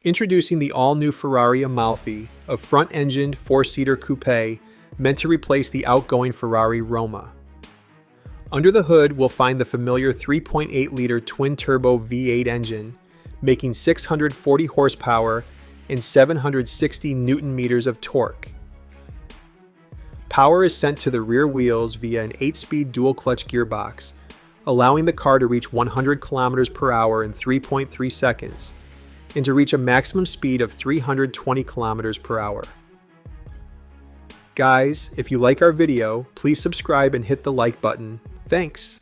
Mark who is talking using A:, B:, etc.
A: Introducing the all-new Ferrari Amalfi, a front-engined, four-seater coupe meant to replace the outgoing Ferrari Roma. Under the hood, we'll find the familiar 3.8-liter twin-turbo V8 engine, making 640 horsepower and 760 newton-meters of torque. Power is sent to the rear wheels via an 8-speed dual-clutch gearbox, allowing the car to reach 100 kilometers per hour in 3.3 seconds, and to reach a maximum speed of 320 kilometers per hour. Guys, if you like our video, please subscribe and hit the like button. Thanks!